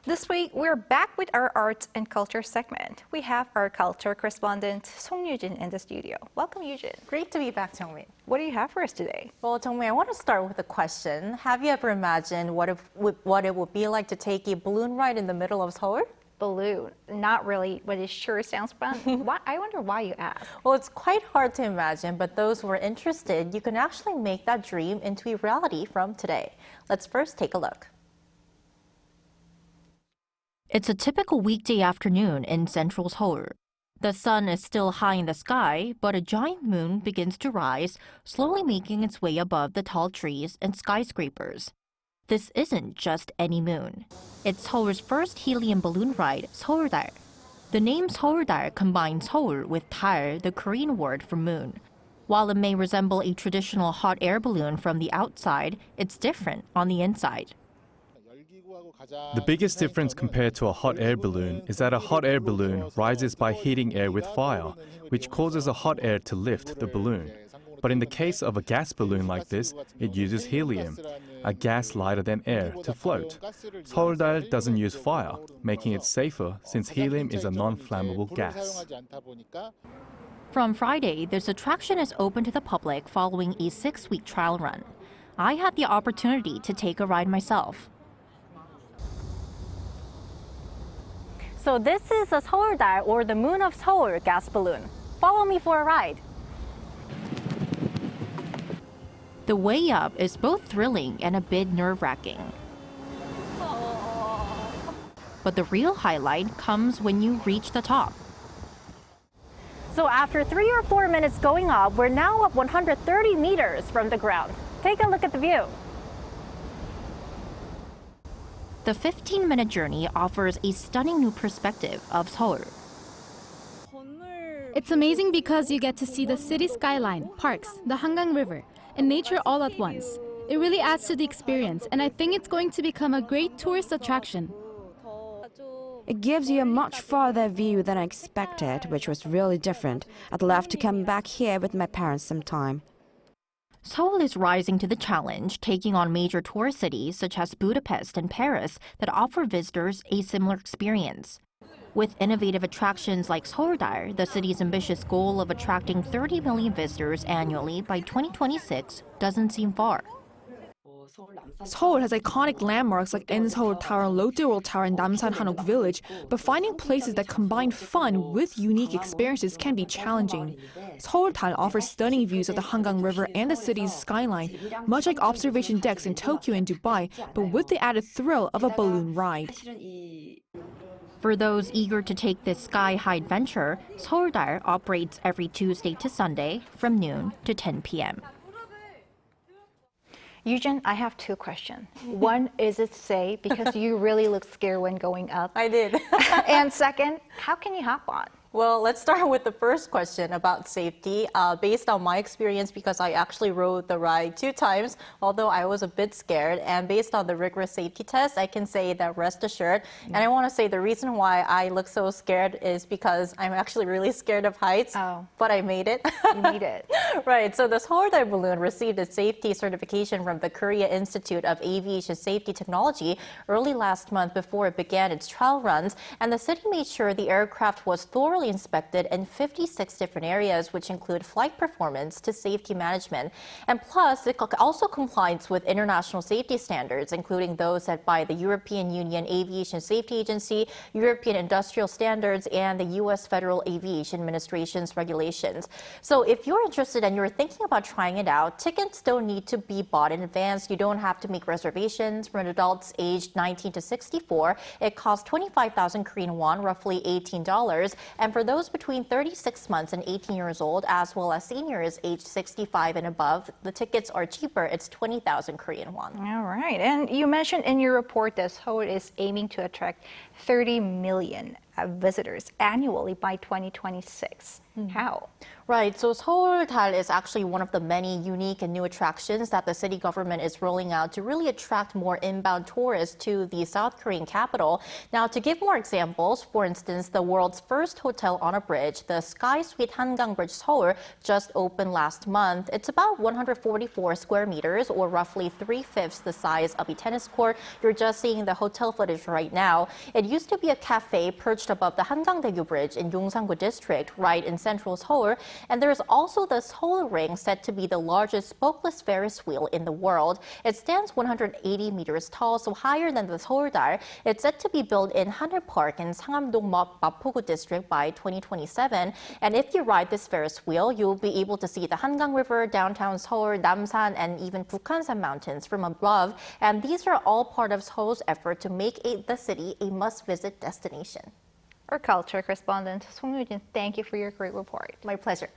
This week, we're back with our arts and culture segment. We have our culture correspondent, Song Yoo-jin, in the studio. Welcome, Yoo-jin. Great to be back, Jung-min. What do you have for us today? Well, Jung-min, I want to start with a question. Have you ever imagined what it would be like to take a balloon ride in the middle of Seoul? Balloon. Not really, but it sure sounds fun. I wonder why you asked. Well, it's quite hard to imagine, but those who are interested, you can actually make that dream into a reality from today. Let's first take a look. It's a typical weekday afternoon in central Seoul. The sun is still high in the sky, but a giant moon begins to rise, slowly making its way above the tall trees and skyscrapers. This isn't just any moon. It's Seoul's first helium balloon ride, SEOULDAL. The name SEOULDAL combines Seoul with Dal, the Korean word for moon. While it may resemble a traditional hot air balloon from the outside, it's different on the inside. The biggest difference compared to a hot air balloon is that a hot air balloon rises by heating air with fire, which causes a hot air to lift the balloon. But in the case of a gas balloon like this, it uses helium, a gas lighter than air, to float. SEOULDAL doesn't use fire, making it safer since helium is a non-flammable gas. From Friday, this attraction is open to the public following a 6-week trial run. I had the opportunity to take a ride myself. So this is a SEOULDAL, or the Moon of Seoul gas balloon. Follow me for a ride. The way up is both thrilling and a bit nerve-wracking. But the real highlight comes when you reach the top. So after 3 or 4 minutes going up, we're now up 130 meters from the ground. Take a look at the view. The 15-minute journey offers a stunning new perspective of Seoul. It's amazing because you get to see the city skyline, parks, the Hangang River, and nature all at once. It really adds to the experience, and I think it's going to become a great tourist attraction. It gives you a much farther view than I expected, which was really different. I'd love to come back here with my parents sometime. Seoul is rising to the challenge, taking on major tourist cities such as Budapest and Paris that offer visitors a similar experience. With innovative attractions like SEOULDAL, the city's ambitious goal of attracting 30 million visitors annually by 2026 doesn't seem far. Seoul has iconic landmarks like In-Seoul Tower and Lotte World Tower in Namsan Hanok Village, but finding places that combine fun with unique experiences can be challenging. SEOULDAL offers stunning views of the Hangang River and the city's skyline, much like observation decks in Tokyo and Dubai, but with the added thrill of a balloon ride. For those eager to take this sky-high adventure, SEOULDAL operates every Tuesday to Sunday from noon to 10 p.m. Yoo-jin, I have 2 questions. One, is it safe? Because you really look scared when going up. I did. And second, how can you hop on? Well, let's start with the first question about safety. Based on my experience, because I actually rode the ride 2 times, although I was a bit scared, and based on the rigorous safety test, I can say that rest assured. And I want to say the reason why I look so scared is because I'm actually really scared of heights, but I made it. You made it. Right, so this SEOULDAL balloon received its safety certification from the Korea Institute of Aviation Safety Technology early last month before it began its trial runs, and the city made sure the aircraft was thoroughly inspected in 56 different areas, which include flight performance to safety management. And plus, it also complies with international safety standards, including those set by the European Union Aviation Safety Agency, European Industrial Standards, and the U.S. Federal Aviation Administration's regulations. So if you're interested and you're thinking about trying it out, tickets don't need to be bought in advance. You don't have to make reservations. For adults aged 19 to 64, it costs 25,000 Korean won, roughly $18. And for those between 36 months and 18 years old, as well as seniors aged 65 and above, the tickets are cheaper. It's 20,000 Korean won. All right. And you mentioned in your report that Seoul is aiming to attract 30 million have visitors annually by 2026. How? Right, so SEOULDAL is actually one of the many unique and new attractions that the city government is rolling out to really attract more inbound tourists to the South Korean capital. Now, to give more examples, for instance, the world's first hotel on a bridge, the Sky Suite Hangang Bridge Seoul, just opened last month. It's about 144 square meters, or roughly 3/5 the size of a tennis court. You're just seeing the hotel footage right now. It used to be a cafe perched above the Hangangdaegu Bridge in Yongsan-gu district, right in central Seoul. And there's also the Seoul Ring, said to be the largest spokeless Ferris wheel in the world. It stands 180 meters tall, so higher than the SEOULDAL. It's said to be built in Haneul Park in Sangam-dong Mapogu district by 2027. And if you ride this Ferris wheel, you'll be able to see the Hangang River, downtown Seoul, Namsan, and even Bukhansan Mountains from above. And these are all part of Seoul's effort to make the city a must-visit destination. Our culture correspondent, Song Yoo-jin, thank you for your great report. My pleasure.